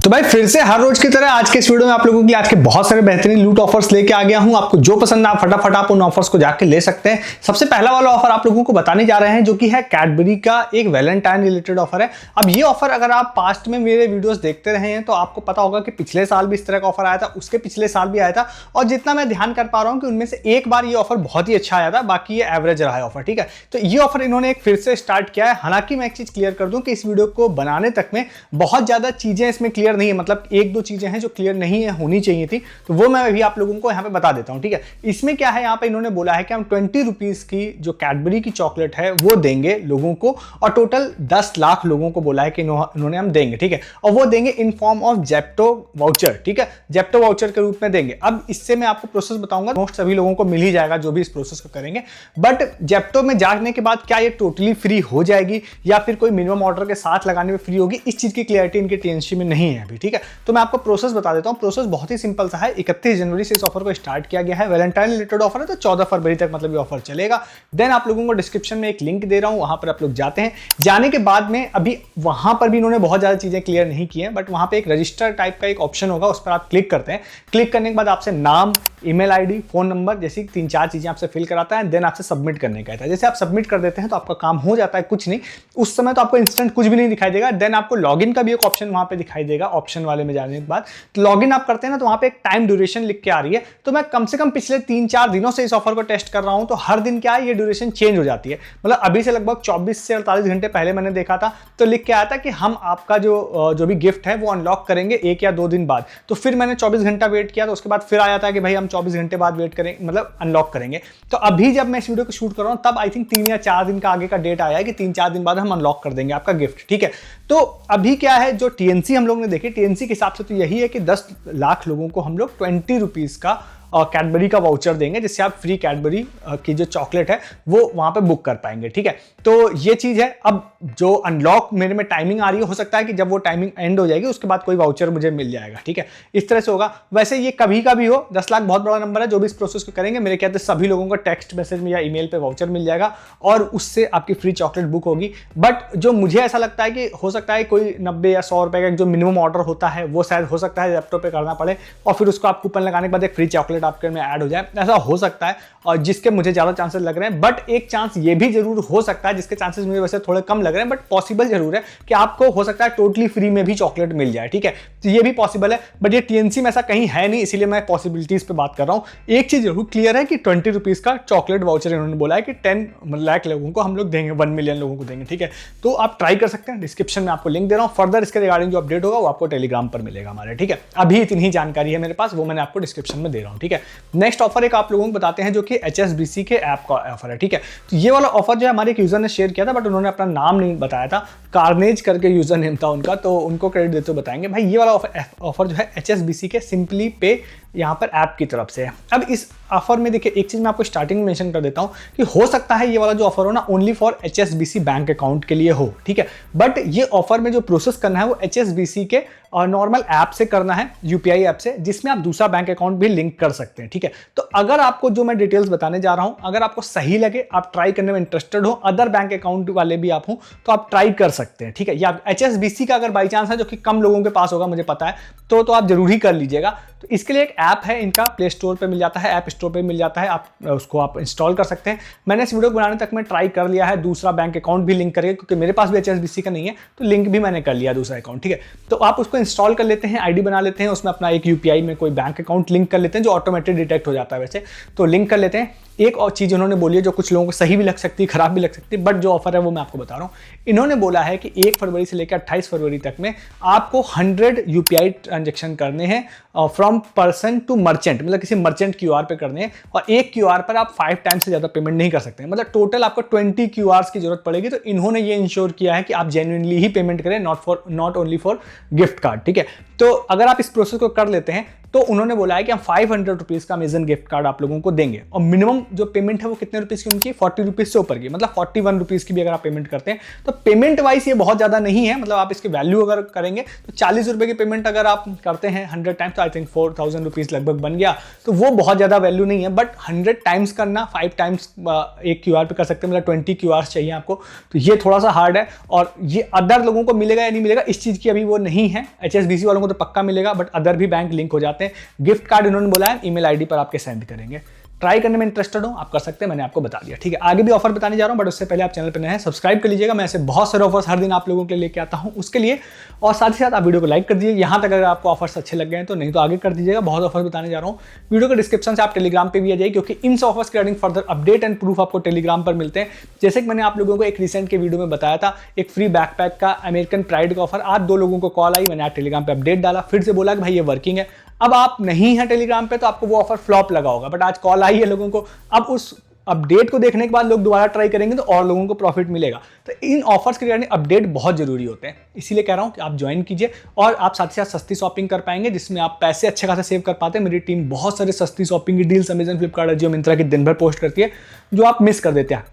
तो भाई फिर से हर रोज की तरह आज के इस वीडियो में आप लोगों के लिए आज के बहुत सारे बेहतरीन लूट ऑफर्स लेके आ गया हूं। आपको जो पसंद है आप फटाफट आप उन ऑफर्स को जाके ले सकते हैं। सबसे पहला वाला ऑफर आप लोगों को बताने जा रहे हैं जो कि है कैडबरी का एक वैलेंटाइन रिलेटेड ऑफर है। अब ये ऑफर अगर आप पास्ट में मेरे वीडियोस देखते रहे हैं तो आपको पता होगा कि पिछले साल भी इस तरह का ऑफर आया था, उसके पिछले साल भी आया था और जितना मैं ध्यान कर पा रहा हूं कि उनमें से एक बार ये ऑफर बहुत ही अच्छा आया था, बाकी ये एवरेज रहा है ऑफर। ठीक है, तो ये ऑफर इन्होंने एक फिर से स्टार्ट किया है। हालांकि मैं एक चीज क्लियर कर दूं कि इस वीडियो को बनाने तक में बहुत ज्यादा चीजें इसमें क्लियर नहीं है, मतलब एक दो चीजें हैं जो क्लियर नहीं है, होनी चाहिए थी, तो वो मैं भी आप लोगों को यहाँ पे बता देता हूँ। ठीक है, इसमें क्या है, यहाँ पे इन्होंने बोला है कि हम 20 रुपीज की जो कैडबरी की चॉकलेट है वो देंगे लोगों को और टोटल 10 लाख लोगों को बोला है कि इन्होंने हम देंगे। ठीक है, और वो देंगे in form of Zepto voucher. ठीक है, जेप्टो वाउचर के रूप में देंगे। अब इससे मैं आपको प्रोसेस बताऊंगा, मोस्ट सभी लोगों को मिल ही जाएगा जो भी इस प्रोसेस को करेंगे। बट जेप्टो में जाने के बाद क्या ये टोटली फ्री हो जाएगी या फिर कोई मिनिमम ऑर्डर के साथ लगाने में फ्री होगी, इस चीज की क्लियरिटी इनके टीएनसी में नहीं है अभी। ठीक है, तो मैं आपको प्रोसेस बता देता हूं। प्रोसेस बहुत ही सिंपल सा है। 31 जनवरी से इस ऑफर को स्टार्ट किया गया है। वैलेंटाइन रिलेटेड ऑफर है तो 14 फरवरी तक मतलब ये ऑफर चलेगा। देन आप लोगों को डिस्क्रिप्शन में एक लिंक दे रहा हूं, वहां पर आप लोग जाते हैं। जाने के बाद में अभी वहां पर भी इन्होंने बहुत ज्यादा चीजें क्लियर नहीं की हैं, बट वहां पे एक रजिस्टर टाइप का एक ऑप्शन होगा, उस पर आप क्लिक करते हैं। क्लिक करने के बाद आपसे नाम, ईमेल आईडी, फोन नंबर जैसी 3-4 चीजें आपसे फिल कराता है। देन आपसे सबमिट करने का है। जैसे आप सबमिट कर देते हैं तो आपका काम हो जाता है, कुछ नहीं। उस समय तो आपको इंस्टेंट कुछ भी नहीं दिखाई देगा। देन आपको लॉगिन का भी एक ऑप्शन वहां पे दिखाई देगा। ऑप्शन वाले में जाने के बाद तो लॉगिन आप करते हैं ना, तो वहां पे एक टाइम ड्यूरेशन लिख के आ रही है। तो मैं कम से कम पिछले 3-4 दिनों से इस ऑफर को टेस्ट कर रहा हूं, तो हर दिन क्या है, ये ड्यूरेशन चेंज हो जाती है। मतलब अभी से लगभग 24 से 48 घंटे पहले मैंने देखा था, तो लिख के आया था कि हम आपका जो भी गिफ्ट है वो अनलॉक करेंगे 1 या 2 दिन बाद। तो फिर मैंने 24 घंटा वेट किया, तो उसके बाद फिर आया था कि भाई हम 24 घंटे बाद वेट करें, मतलब अनलॉक करेंगे। तो अभी जब मैं इस वीडियो को शूट कर रहा हूं तब आई थिंक 3 या 4 दिन का आगे का डेट आया है कि 3-4 दिन बाद हम अनलॉक कर देंगे आपका गिफ्ट। ठीक है, तो अभी क्या है, जो टीएनसी हम लोग ने देखी, टीएनसी के हिसाब से तो यही है कि 10 लाख लोगों को हम लोग 20 रुपीज का कैडबरी का वाउचर देंगे, जिससे आप फ्री कैडबरी की जो चॉकलेट है वो वहां पे बुक कर पाएंगे। ठीक है, तो ये चीज है। अब जो अनलॉक मेरे में टाइमिंग आ रही है, हो सकता है कि जब वो टाइमिंग एंड हो जाएगी उसके बाद कोई वाउचर मुझे मिल जाएगा। ठीक है, इस तरह से होगा। वैसे ये कभी का भी हो, 10 लाख बहुत बड़ा नंबर है। जो भी इस प्रोसेस को करेंगे, मेरे कहते हैं सभी लोगों को टेक्स्ट मैसेज में या ईमेल पे वाउचर मिल जाएगा और उससे आपकी फ्री चॉकलेट बुक होगी। बट जो मुझे ऐसा लगता है कि हो सकता है कोई 90 या 100 रुपए का जो मिनिमम ऑर्डर होता है वो शायद हो सकता है लैपटॉप पे करना पड़े और फिर उसको आप कूपन लगाने के बाद एक फ्री चॉकलेट आपके में ऐड हो जाए, ऐसा हो सकता है, और जिसके मुझे ज्यादा चांसेस लग रहे हैं। बट एक चांस ये भी जरूर हो सकता है, जिसके चांसेस मुझे वैसे थोड़े कम लग रहे हैं, बट पॉसिबल जरूर है कि आपको हो सकता है टोटली फ्री में भी चॉकलेट मिल जाए। ठीक है, तो ये भी पॉसिबल है, बट ये टीएनसी में ऐसा कहीं है नहीं, इसीलिए मैं पॉसिबिलिटीज पे बात कर रहा हूं। एक चीज जरूर क्लियर है कि 20 रुपीज का चॉकलेट वाउचर इन्होंने बोला है कि 10 लाख लोगों को हम लोग देंगे, 1 मिलियन लोगों को देंगे। ठीक है, तो आप ट्राई कर सकते हैं। डिस्क्रिप्शन में आपको लिंक दे रहा हूं। फर्दर इसके रिगार्डिंग जो अपडेट होगा वो आपको टेलीग्राम पर मिलेगा हमारे। ठीक है, अभी इतनी ही जानकारी है मेरे पास, वो मैंने आपको डिस्क्रिप्शन में दे रहा हूं। ठीक है, नेक्स्ट ऑफर एक आप लोगों को बताते हैं जो कि HSBC के ऐप का ऑफर है। ठीक है, तो ये वाला ऑफर जो है हमारे एक यूजर ने शेयर किया था, बट उन्होंने अपना नाम नहीं बताया था। कार्नेज करके यूजर नेम था उनका, तो उनको क्रेडिट देते हुए बताएंगे। भाई ये वाला ऑफर जो है HSBC के सिंपली पे यहाँ पर ऐप की तरफ से है। अब इस ऑफर में देखिए, एक चीज मैं आपको स्टार्टिंग में मेंशन कर देता हूँ कि हो सकता है ये वाला जो ऑफर हो ना only for HSBC bank account के लिए हो। ठीक है, बट ये ऑफर में जो प्रोसेस करना है वो HSBC के नॉर्मल ऐप से करना है, UPI ऐप से, जिसमें आप दूसरा बैंक अकाउंट भी लिंक कर सकते हैं। ठीक है, तो अगर आपको जो मैं डिटेल्स बताने जा रहा हूं, अगर आपको सही लगे, आप ट्राई करने में इंटरेस्टेड हो, अदर बैंक अकाउंट वाले भी आप हो, तो आप ट्राई कर सकते हैं। ठीक है, या HSBC का अगर बाई चांस है, जो कि कम लोगों के पास होगा मुझे पता है, तो आप जरूर ही कर लीजिएगा। तो इसके लिए एक ऐप है इनका, प्ले स्टोर पे मिल जाता है, ऐप स्टोर पे मिल जाता है, आप उसको आप इंस्टॉल कर सकते हैं। मैंने इस वीडियो को बनाने तक में ट्राई कर लिया है दूसरा बैंक अकाउंट भी लिंक करके, क्योंकि मेरे पास भी HSBC का नहीं है, तो लिंक भी मैंने कर लिया दूसरा अकाउंट। ठीक है, तो आप उसको इंस्टॉल कर लेते हैं, आईडी बना लेते हैं, उसमें अपना एक UPI में कोई बैंक अकाउंट लिंक कर लेते हैं, जो ऑटोमेटिक डिटेक्ट हो जाता है वैसे, तो लिंक कर लेते हैं। एक और चीज उन्होंने बोली है जो कुछ लोगों को सही भी लग सकती है, खराब भी लग सकती है, बट जो ऑफर है वो मैं आपको बता रहा हूं। इन्होंने बोला है कि 1 फरवरी से लेकर 28 फरवरी तक में आपको 100 UPI ट्रांजेक्शन करने हैं फ्रॉम पर्सन टू मर्चेंट, मतलब किसी मर्चेंट QR पे करने हैं, और एक QR पर आप 5 टाइम्स से ज्यादा पेमेंट नहीं कर सकते। मतलब टोटल आपको 20 QRs की जरूरत पड़ेगी। तो इन्होंने ये इंश्योर किया है कि आप जेन्युइनली ही पेमेंट करें, not only for gift card. ठीक है, तो अगर आप इस प्रोसेस को कर लेते हैं तो उन्होंने बोला है कि हम 500 रुपीज़ का अमेजन गिफ्ट कार्ड आप लोगों को देंगे, और मिनिमम जो पेमेंट है वो कितने रुपीज़ की उनकी, 40 रुपीज़ से ऊपर की, मतलब 41 रुपीज़ की भी अगर आप पेमेंट करते हैं तो पेमेंट वाइज ये बहुत ज़्यादा नहीं है। मतलब आप इसकी वैल्यू अगर करेंगे तो 40 रुपये की पेमेंट अगर आप करते हैं 100 टाइम्स तो आई थिंक 4000 रुपीज़ लगभग बन गया, तो वो बहुत ज़्यादा वैल्यू नहीं है। बट 100 टाइम्स करना, 5 टाइम्स एक QR पे कर सकते हैं, मतलब 20 QRs चाहिए आपको, तो ये थोड़ा सा हार्ड है। और ये अदर लोगों को मिलेगा या नहीं मिलेगा इस चीज़ की अभी वो नहीं है। HSBC वालों को तो पक्का मिलेगा, बट अदर भी बैंक लिंक हो जाते हैं। गिफ्ट कार्ड इन्होंने बोला है ईमेल आईडी पर आपके सेंड करेंगे। ट्राई करने में इंटरेस्टेड हो आप कर सकते हैं, मैंने आपको बता दिया, ठीक है। आगे भी ऑफर बताने जा रहा हूं, बट उससे पहले आप चैनल पर नए हैं सब्सक्राइब कर लीजिएगा। मैं ऐसे बहुत सारे ऑफर्स हर दिन आप लोगों के लिए लेके आता हूं उसके लिए, और साथ ही साथ आप वीडियो को लाइक कर दीजिए यहां तक अगर आपको ऑफर्स अच्छे लग गए हैं, तो नहीं तो आगे कर दीजिएगा। बहुत ऑफर बताने जा रहा हूं, वीडियो के डिस्क्रिप्शन से आप टेलीग्राम पे भी आ जाइए, क्योंकि इन ऑफर्स के regarding further update and proof आपको टेलीग्राम पर मिलते हैं। जैसे कि मैंने आप लोगों को एक रिसेंट के वीडियो में बताया था, एक फ्री बैकपैक का अमेरिकन प्राइड का ऑफर, आज 2 लोगों को कॉल आई, मैंने आज टेलीग्राम पे अपडेट डाला, फिर से बोला कि भाई ये वर्किंग है। अब आप नहीं है टेलीग्राम पे तो आपको वो ऑफर फ्लॉप लगा होगा, बट आज कॉल आई है लोगों को। अब उस अपडेट को देखने के बाद लोग दोबारा ट्राई करेंगे तो और लोगों को प्रॉफिट मिलेगा। तो इन ऑफर्स के रिगार्डिंग अपडेट बहुत जरूरी होते हैं, इसीलिए कह रहा हूं कि आप ज्वाइन कीजिए और आप साथ ही साथ सस्ती शॉपिंग कर पाएंगे, जिसमें आप पैसे अच्छे खासे सेव कर पाते हैं। मेरी टीम बहुत सारी सस्ती शॉपिंग की डील्स अमेजन, फ्लिपकार्ट, अजियो, मिंत्रा की दिन भर पोस्ट करती है, जो आप मिस कर देते हैं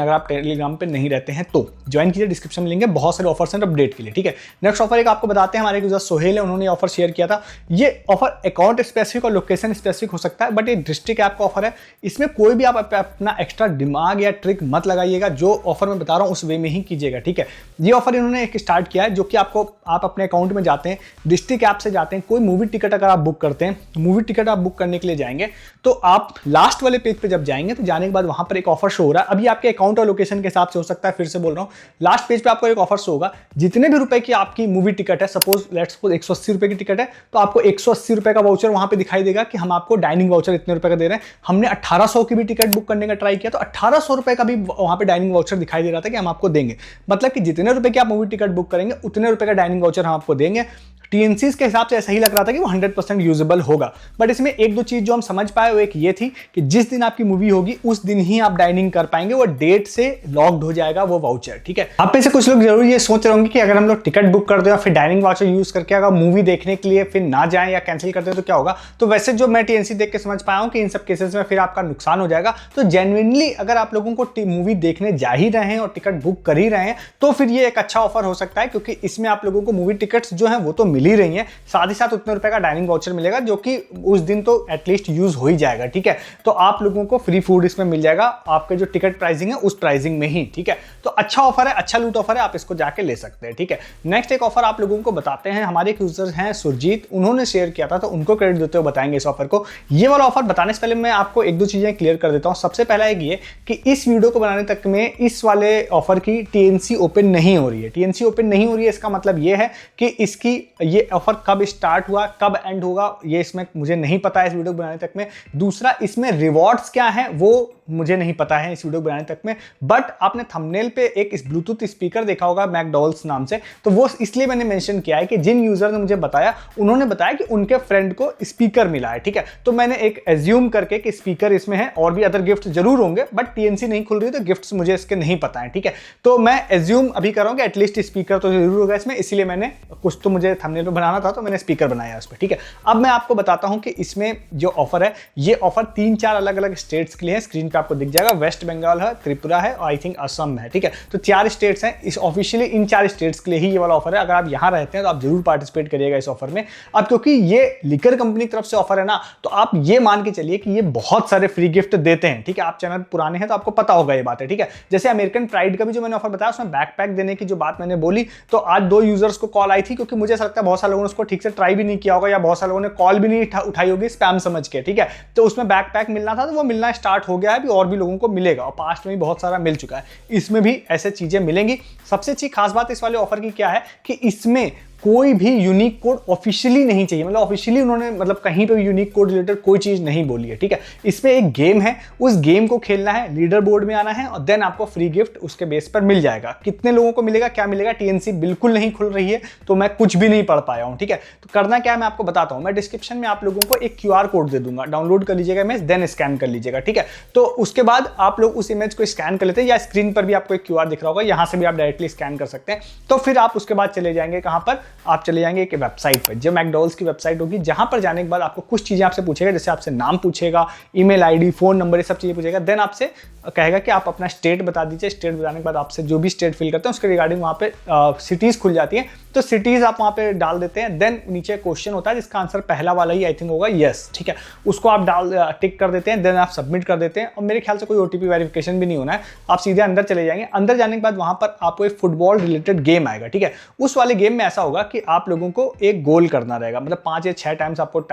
अगर आप टेलीग्राम पे नहीं रहते हैं तो ज्वाइन कीजिए। डिस्क्रिप्शन में लिंक है, बहुत सारे ऑफर्स हैं अपडेट के लिए, ठीक है। नेक्स्ट ऑफर एक आपको बताते हैं, हमारे यूजर सोहेल है, उन्होंने ऑफर शेयर किया था। ये ऑफर अकाउंट स्पेसिफिक और लोकेशन स्पेसिफिक हो सकता है, बट ये डिस्ट्रिक्ट ऐप का ऑफर है। इसमें कोई भी आप अपना एक्स्ट्रा दिमाग या ट्रिक मत लगाइएगा, जो ऑफर मैं बता रहा हूँ उस वे में ही कीजिएगा, ठीक है। ये ऑफर इन्होंने एक स्टार्ट किया है, जो कि आप अपने अकाउंट में जाते हैं, डिस्ट्रिक्ट ऐप से जाते हैं, कोई मूवी टिकट अगर आप बुक करते हैं, मूवी टिकट आप बुक करने के लिए जाएंगे तो आप लास्ट वाले पेज पे जब जाएंगे तो जाने के बाद वहां पर एक ऑफर शो हो रहा है। अभी आपके अकाउंट और लोकेशन के हिसाब से हो सकता है, फिर से बोल रहा हूं, लास्ट पेज पे आपको एक ऑफर शो होगा। जितने भी रुपए की आपकी मूवी टिकट है, सपोज लेट्स सपोज 180 रुपए की टिकट है, तो आपको 180 रुपए का वाउचर वहां पे दिखाई देगा कि हम आपको डाइनिंग वाउचर इतने रुपए का दे रहे हैं। हमने 1800 की भी टिकट बुक करने का ट्राई किया तो 1800 रुपए का भी वहां पे डाइनिंग वाउचर दिखाई दे रहा था कि हम आपको देंगे। मतलब कि जितने रुपए की आप मूवी टिकट बुक करेंगे उतने रुपए का डाइनिंग वाउचर हम आपको देंगे। TNCs के हिसाब से ऐसा ही लग रहा था कि वो 100% यूजेबल होगा, बट इसमें एक दो चीज जो हम समझ पाए वो एक ये थी कि जिस दिन आपकी मूवी होगी उस दिन ही आप डाइनिंग कर पाएंगे, वो डेट से लॉक्ड हो जाएगा वो वाउचर, ठीक है। आप में से कुछ लोग जरूर ये सोच रहे होंगे कि अगर हम लोग टिकट बुक कर दें और फिर डाइनिंग वाउचर यूज करके अगर मूवी देखने के लिए फिर ना जाएं या कैंसिल कर दें तो क्या होगा। तो वैसे जो मैं TNC देख के समझ पाया हूं कि इन सब केसेस में फिर आपका नुकसान हो जाएगा। तो जेन्युइनली अगर आप लोगों को मूवी देखने जा ही रहे हैं और टिकट बुक कर ही रहे हैं तो फिर ये एक अच्छा ऑफर हो सकता है, क्योंकि इसमें आप लोगों को मूवी टिकट्स जो है वो तो मिल ही रही है, साथ ही साथ उतने रुपए का डाइनिंग वाउचर मिलेगा, जो कि उस दिन तो एटलीस्ट यूज हो ही जाएगा, ठीक है। तो आप लोगों को फ्री फूड इसमें मिल जाएगा, आपके जो टिकट प्राइसिंग है उस प्राइसिंग में ही, ठीक है। तो अच्छा ऑफर है, अच्छा लूट ऑफर है, आप इसको जाके ले सकते हैं, ठीक है। नेक्स्ट एक ऑफर आप लोगों को बताते हैं, हमारे एक यूजर हैं सुरजीत, उन्होंने शेयर किया था तो उनको क्रेडिट देते हुए बताएंगे इस ऑफर को। ये वाला ऑफर बताने से पहले मैं आपको एक दो चीजें क्लियर कर देता हूं। सबसे पहला एक ये कि इस वीडियो को बनाने तक में इस वाले ऑफर की TNC ओपन नहीं हो रही है। TNC ओपन नहीं हो रही है, इसका मतलब ये है कि इसकी ये ऑफर कब स्टार्ट हुआ, कब एंड होगा, ये इसमें मुझे नहीं पता है इस वीडियो बनाने तक में। दूसरा, इसमें रिवॉर्ड्स क्या है वो मुझे नहीं पता है इस वीडियो बनाने तक में। बट आपने थंबनेल पे एक इस ब्लूटूथ स्पीकर देखा होगा मैकडॉल्स नाम से, तो वो इसलिए मैंने मेंशन किया है कि जिन यूजर ने मुझे बताया उन्होंने बताया कि उनके फ्रेंड को स्पीकर मिला है, ठीक है। तो मैंने एक एज्यूम करके कि स्पीकर इसमें है, और भी अदर गिफ्ट जरूर होंगे, बट TNC नहीं खुल रही तो गिफ्ट्स मुझे इसके नहीं पता है, ठीक है। तो मैं एज्यूम अभी कर रहा हूं कि एटलीस्ट स्पीकर तो जरूर होगा इसमें, इसीलिए मैंने कुछ तो मुझे थंबनेल पे बनाना था तो मैंने स्पीकर बनाया उस पर, ठीक है। अब मैं आपको बताता हूं कि इसमें जो ऑफर है, ये ऑफर 3-4 अलग अलग स्टेट्स के लिए है। स्क्रीन पे आपको दिख जाएगा, वेस्ट बंगाल है, त्रिपुरा है और आई थिंक असम है, ठीक है। तो 4 स्टेट्स हैं, इस ऑफिशियली इन 4 स्टेट्स के लिए ही ये वाला ऑफर है। अगर आप यहां रहते हैं तो आप जरूर पार्टिसिपेट करिएगा इस ऑफर में। अब क्योंकि ये लिकर कंपनी की तरफ से ऑफर है ना, तो आप ये मान के चलिए कि ये बहुत सारे फ्री गिफ्ट देते हैं, ठीक है। आप चैनल पुराने हैं तो आपको पता होगा ये बात है, ठीक है। जैसे अमेरिकन प्राइड का भी जो मैंने ऑफर बताया, उसमें बैकपैक देने की जो बात मैंने बोली, तो आज 2 यूजर्स को कॉल आई थी, क्योंकि मुझे ऐसा लगता है बहुत सारे लोगों ने उसको ठीक से ट्राई भी नहीं किया होगा, या बहुत सारे लोगों ने कॉल भी नहीं उठाई होगी स्पैम समझ के, ठीक है। तो उसमें बैकपैक मिलना था तो वो मिलना स्टार्ट हो गया है, अभी और भी लोगों को मिलेगा, और पास्ट में भी बहुत सारा मिल चुका है, इसमें भी ऐसे चीजें मिलेंगी। सबसे अच्छी खास बात इस वाले ऑफर की क्या है कि इसमें कोई भी यूनिक कोड ऑफिशियली नहीं चाहिए, मतलब ऑफिशियली उन्होंने मतलब कहीं पे भी यूनिक कोड रिलेटेड कोई चीज नहीं बोली है, ठीक है। इसमें एक गेम है, उस गेम को खेलना है, लीडर बोर्ड में आना है और देन आपको फ्री गिफ्ट उसके बेस पर मिल जाएगा। कितने लोगों को मिलेगा, क्या मिलेगा, TNC बिल्कुल नहीं खुल रही है तो मैं कुछ भी नहीं पढ़ पाया हूं, ठीक है। तो करना क्या है मैं आपको बताता हूं। मैं डिस्क्रिप्शन में आप लोगों को एक QR कोड दे दूंगा, डाउनलोड कर लीजिएगा इमेज, देन स्कैन कर लीजिएगा, ठीक है। तो उसके बाद आप लोग उस इमेज को स्कैन कर लेते हैं, या स्क्रीन पर भी आपको एक QR दिख रहा होगा, यहां से भी आप डायरेक्टली स्कैन कर सकते हैं। तो फिर आप उसके बाद चले जाएंगे कहां पर, आप चले जाएंगे एक वेबसाइट पर, जो मैकडॉनल्ड्स की वेबसाइट होगी, जहां पर जाने के बाद आपको कुछ चीज़ें आपसे पूछेगा, जैसे आपसे नाम पूछेगा, ईमेल आईडी, फ़ोन नंबर, ये सब चीज़ें पूछेगा। देन आपसे कहेगा कि आप अपना स्टेट बता दीजिए। स्टेट बताने के बाद आपसे जो भी स्टेट फिल करते हैं उसके रिगार्डिंग वहाँ पे सिटीज़ खुल जाती हैं, तो सिटीज़ आप वहाँ पे डाल देते हैं। देन नीचे क्वेश्चन होता है जिसका आंसर पहला वाला ही आई थिंक होगा यस, ठीक है, उसको आप टिक कर देते हैं। देन आप सबमिट कर देते हैं और मेरे ख्याल से कोई OTP वेरिफिकेशन भी नहीं होना है। आप सीधे अंदर चले जाएंगे। अंदर जाने के बाद वहाँ पर आपको एक फुटबॉल रिलेटेड गेम आएगा, ठीक है। उस वाले गेम में ऐसा होगा कि आप लोगों को एक गोल करना रहेगा, मतलब 5 या 6 टाइम्स आपको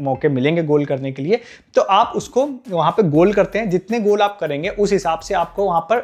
मौके मिलेंगे गोल करने के लिए। तो आप उसको वहाँ पे गोल करते हैं, जितने गोल आप करेंगे उस हिसाब से आपको वहाँ पर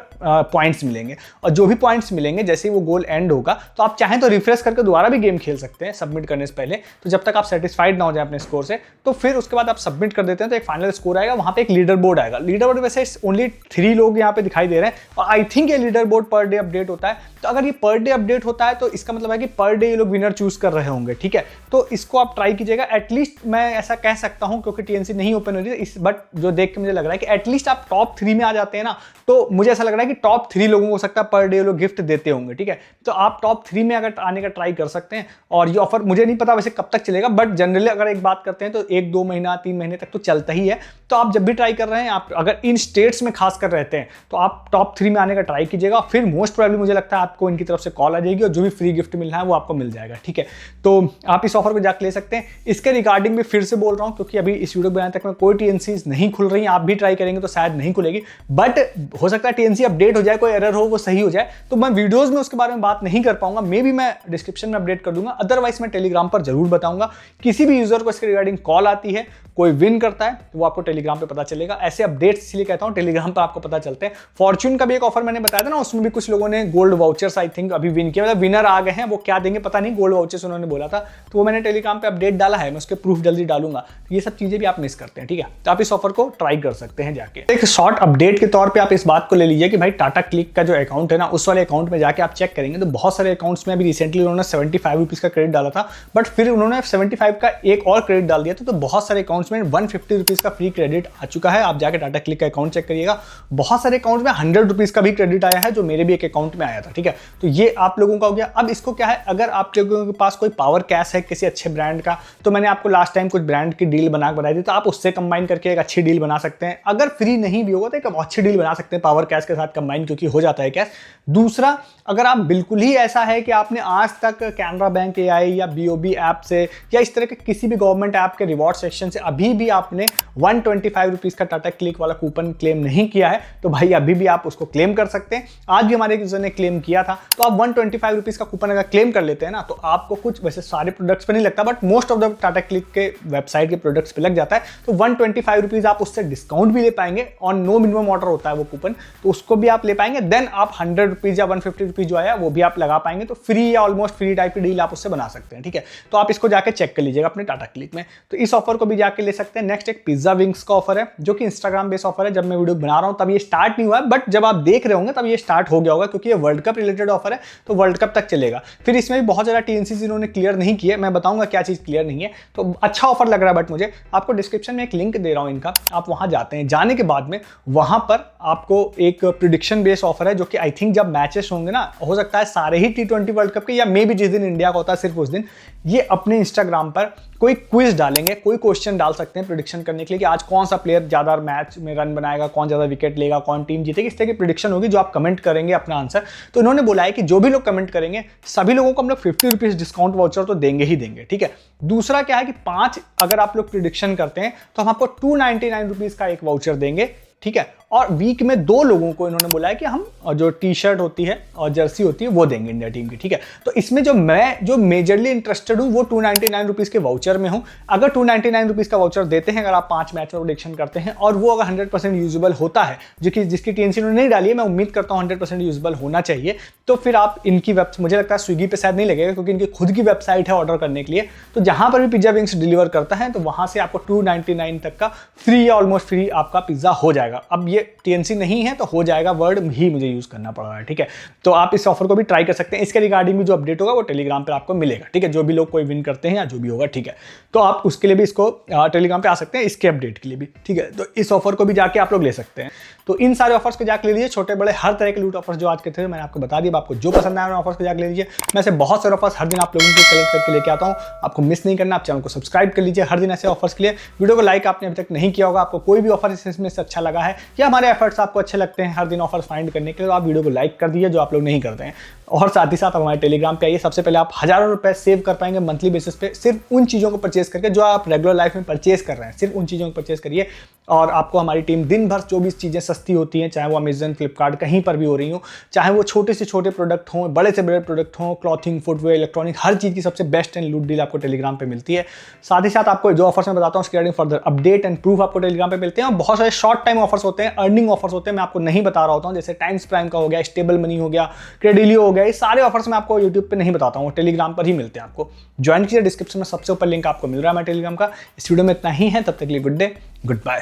पॉइंट्स मिलेंगे, और जो भी पॉइंट्स मिलेंगे जैसे ही वो गोल एंड होगा तो आप चाहें तो रिफ्रेश करके दोबारा भी गेम खेल सकते हैं सबमिट करने से पहले। तो जब तक आप सेटिस्फाइड ना हो जाए अपने स्कोर से, तो फिर उसके बाद आप सबमिट कर देते हैं तो एक फाइनल स्कोर आएगा। वहाँ पे एक लीडर बोर्ड आएगा। लीडर बोर्ड वैसे ओनली 3 लोग यहाँ पे दिखाई दे रहे हैं, और आई थिंक ये leader board per day update होता है। तो अगर ये पर डे अपडेट होता है तो इसका मतलब है कि पर डे ये लोग विनर चूज कर रहे होंगे, ठीक है। तो इसको आप ट्राई कीजिएगा। एटलीस्ट मैं ऐसा कह सकता हूं, क्योंकि TNC नहीं ओपन हो रही है, बट जो देख के मुझे लग रहा है कि एटलीस्ट आप टॉप 3 में आ जाते हैं ना, तो मुझे ऐसा लग रहा है कि टॉप 3 लोगों को हो सकता है पर डे लोग गिफ्ट देते होंगे, ठीक है। तो आप टॉप 3 में अगर आने का ट्राई कर सकते हैं। और ये ऑफर मुझे नहीं पता वैसे कब तक चलेगा, बट जनरली अगर एक बात करते हैं तो 1-2 महीना 3 महीने तक तो चलता ही है। तो आप जब भी ट्राई कर रहे हैं, आप अगर इन स्टेट्स में खासकर रहते हैं तो आप टॉप 3 में आने का ट्राई कीजिएगा। फिर मोस्ट प्रोबेबली मुझे लगता है आपको इनकी तरफ से कॉल आ जाएगी और जो भी फ्री गिफ्ट मिलना है वो आपको मिल जाएगा, ठीक है। तो आप इस ऑफर को जाकर ले सकते हैं। इसके रिगार्डिंग भी फिर से बोल रहा हूं, क्योंकि अभी इस वीडियो बनाने तक में कोई TNCs नहीं खुल रही हैं। आप भी ट्राई करेंगे तो शायद नहीं खुलेगी, बट हो सकता है TNC अपडेट हो जाए, कोई एरर हो, वो सही हो जाए, तो मैं वीडियोस में उसके बारे में बात नहीं कर पाऊंगा। मे बी मैं डिस्क्रिप्शन में अपडेट कर दूंगा, अदरवाइज मैं टेलीग्राम पर जरूर बताऊंगा। किसी भी यूजर को इसके रिगार्डिंग कॉल आती है, कोई विन करता है, तो वो आपको टेलीग्राम पे पता चलेगा। ऐसे अपडेट्स इसलिए कहता हूं टेलीग्राम पर आपको पता चलते हैं। फॉर्च्यून का भी एक ऑफर मैंने बताया था ना, उसमें भी कुछ लोगों ने गोल्ड वाउचर्स आई थिंक अभी विन किया, मतलब विनर आ गए हैं। वो क्या देंगे पता नहीं, गोल्ड वाउचर्स उन्होंने बोला था, तो वो मैंने टेलीग्राम पे अपडेट डाला है, मैं उसके प्रूफ जल्दी डालूंगा। ये सब चीजें भी आप मिस करते हैं, ठीक है। तो आप इस ऑफर को ट्राई कर सकते हैं जाके। एक शॉर्ट अपडेट के तौर पर आप इस बात को ले लीजिए कि भाई टाटा क्लिक का जो अकाउंट है ना, उस वाले अकाउंट में जाके आप चेक करेंगे तो बहुत सारे अकाउंट्स में अभी रिसेंटली उन्होंने 75 रुपीज का क्रेडिट डाला था, बट फिर उन्होंने 75 का एक और क्रेडिट डाल दिया था। तो बहुत सारे अकाउंट्स में 150 रुपीज का फ्री क्रेडिट आ चुका है। आप जाके टाटा क्लिक का अकाउंट चेक करिएगा। बहुत सारे अकाउंट में 100 रुपीज का भी क्रेडिट आया है, जो मेरे भी एक अकाउंट में आया था, ठीक है। तो ये आप लोगों का हो गया। अब इसको क्या है, अगर आप लोगों के पास कोई पावर कैश है किसी अच्छे ब्रांड का, तो मैंने आपको लास्ट टाइम कुछ ब्रांड की डील बना बताई थी, तो आप उससे कंबाइन करके एक अच्छी डील बना सकते हैं। अगर फ्री नहीं भी होगा तो एक अच्छी डील बना सकते हैं पावर कैश के साथ कंबाइन, क्योंकि हो जाता है कैश। दूसरा, अगर आप बिल्कुल ही ऐसा है कि आपने आज तक कैनरा बैंक AI या BOB ऐप से या इस तरह के किसी भी गवर्नमेंट ऐप के रिवॉर्ड सेक्शन से अभी भी आपने 125 रुपीज का टाटा क्लिक वाला कूपन क्लेम नहीं किया है, तो भाई अभी भी आप उसको क्लेम कर सकते हैं। आज भी हमारे यूजर ने क्लेम किया था, तो आप 125 रुपीज का कूपन अगर क्लेम कर लेते हैं ना, तो आपको कुछ, वैसे सारे प्रोडक्ट्स पे नहीं लगता, but most of the Tata click के वेबसाइट के प्रोडक्ट्स पे लग जाता है। तो 125 रुपीज आप उससे डिस्काउंट भी ले पाएंगे, ऑन नो मिनिमम ऑर्डर होता है वो कूपन, तो उसको भी आप ले पाएंगे। देन आप 100 रुपीज या 150 रुपीज जो आया वो भी आप लगा पाएंगे। तो फ्री या ऑलमोस्ट फ्री टाइप की डील आप उससे बना सकते हैं, ठीक है। तो आप इसको जाके चेक कर लीजिएगा अपने टाटा क्लिक में। तो इस ऑफर को भी जाके ले सकते हैं। नेक्स्ट एक पिज्जा विंग्स का ऑफर है, जो कि इंस्टाग्राम बेस्ड ऑफर है। जब मैं वीडियो बना रहा हूं तब ये स्टार्ट नहीं हुआ है, बट जब आप देख रहे होंगे तब ये स्टार्ट हो गया होगा, क्योंकि ये वर्ल्ड कप रिलेटेड ऑफर है, तो वर्ल्ड कप तक चलेगा। फिर इसमें भी बहुत ज्यादा TNCs इन्होंने क्लियर नहीं किए, मैं बताऊंगा क्या चीज क्लियर नहीं है। तो अच्छा ऑफर लग रहा है, बट मुझे आपको डिस्क्रिप्शन में एक लिंक दे रहा हूं इनका, आप वहां जाते हैं। जाने के बाद में वहां पर आपको एक प्रेडिक्शन बेस्ड ऑफर है, जो कि आई थिंक जब मैचेस होंगे ना, हो सकता है सारे ही T20 वर्ल्ड कप के, या मे बी जिस दिन इंडिया का होता है सिर्फ उस दिन, ये अपने इंस्टाग्राम पर कोई क्विज डालेंगे, कोई क्वेश्चन डाल सकते हैं प्रेडिक्शन करने के लिए कि आज कौन सा प्लेयर ज्यादा मैच में रन बनाएगा, कौन ज्यादा विकेट लेगा, कौन टीम जीतेगी। इस तरह की प्रेडिक्शन होगी जो आप कमेंट करेंगे अपना आंसर। तो इन्होंने बोला है कि जो भी लोग कमेंट करेंगे सभी लोगों को हम लोग 50 रुपीज डिस्काउंट वाउचर तो देंगे ही देंगे, ठीक है। दूसरा क्या है कि 5 अगर आप लोग प्रेडिक्शन करते हैं तो हम आपको 299 रुपीज का एक वाउचर देंगे, ठीक है। और वीक में 2 लोगों को इन्होंने बोला है कि हम जो टी-शर्ट होती है और जर्सी होती है वो देंगे इंडिया टीम की, ठीक है। तो इसमें जो मैं जो मेजरली इंटरेस्टेड हूं वो 299 रुपीज के वाउचर में हूं। अगर 299 रुपीज का वाउचर देते हैं, अगर आप 5 मैच में प्रेडिक्शन करते हैं और वो अगर 100% यूजेबल होता है, जो कि जिसकी TNC उन्होंने नहीं डाली है, मैं उम्मीद करता हूं 100% यूजेबल होना चाहिए, तो फिर आप इनकी मुझे लगता है स्विगी पे शायद नहीं लगेगा, क्योंकि इनकी खुद की वेबसाइट है ऑर्डर करने के लिए। तो जहां पर भी पिज्जा विंग्स डिलीवर करता है, तो वहां से आपको 299 तक का फ्री या ऑलमोस्ट फ्री आपका पिज्जा हो जाएगा। अब ये TNC नहीं है तो हो जाएगा, वर्ड ही मुझे यूज करना पड़ रहा है, ठीक है। तो आप इस ऑफर को भी ट्राई कर सकते हैं। इसके रिगार्डिंग भी जो अपडेट होगा वो टेलीग्राम पर आपको मिलेगा, ठीक है। जो भी लोग कोई विन करते हैं या जो भी होगा, ठीक है। तो आप उसके लिए भी इसको टेलीग्राम पे आ सकते हैं, इसके अपडेट के लिए भी, ठीक है। तो इस ऑफर को भी जाके आप लोग ले सकते हैं। तो इन सारे ऑफर्स को जाकर ले लीजिए, छोटे बड़े हर तरह के लूट ऑफर्स जो आज के थे मैंने आपको बता दिया। आपको जो पसंद आया ऑफर्स को जाकर ले लीजिए। मैं ऐसे बहुत सारे ऑफर्स हर दिन आप लोगों को कलेक्ट करके लेके आता हूँ, आपको मिस नहीं करना। आप चैनल को सब्सक्राइब कर लीजिए हर दिन ऐसे ऑफर्स के लिए। वीडियो को लाइक आपने अभी तक नहीं किया होगा, आपको कोई भी ऑफर इसमें से अच्छा लगा है या हमारे एफर्ट्स आपको अच्छे लगते हैं हर दिन ऑफर फाइंड करने के लिए, तो आप वीडियो को लाइक कर दीजिए जो आप लोग नहीं करते हैं। और साथ ही साथ हमारे टेलीग्राम पे आइए, सबसे पहले आप हज़ारों रुपए सेव कर पाएंगे मंथली बेसिस पे, सिर्फ उन चीज़ों को परचेस करके जो आप रेगुलर लाइफ में परचेस कर रहे हैं, सिर्फ उन चीज़ों को परचेस करिए। और आपको हमारी टीम दिन भर 24 चीज़ें सस्ती होती हैं, चाहे वो अमेजन, फ्लिपकार्ट कहीं पर भी हो रही हो, चाहे वो छोटे से छोटे प्रोडक्ट हों, बड़े से बड़े प्रोडक्ट हों, क्लॉथिंग, फुटवेयर, इलेक्ट्रॉनिक, हर चीज़ की सबसे बेस्ट एंड लूट डील आपको टेलीग्राम पे मिलती है। साथ ही साथ आपको जो ऑफर्स मैं बताता हूँ उसके regarding further update and proof आपको टेलीग्राम पे मिलते हैं। और बहुत सारे शॉर्ट टाइम ऑफर्स होते हैं, अर्निंग ऑफर्स होते हैं, मैं आपको नहीं बता रहा होता हूँ, जैसे टाइम्स प्राइम का हो गया, स्टेबल मनी हो गया, क्रेडिलियो हो गया, ये सारे ऑफर्स मैं आपको यूट्यूब पे नहीं बताता हूँ, टेलीग्राम पर ही मिलते हैं। आपको ज्वाइन कीजिए, डिस्क्रिप्शन में सबसे ऊपर लिंक आपको मिल रहा है हमारे टेलीग्राम का। इस वीडियो में इतना ही है, तब तक के लिए गुड डे, गुड बाय।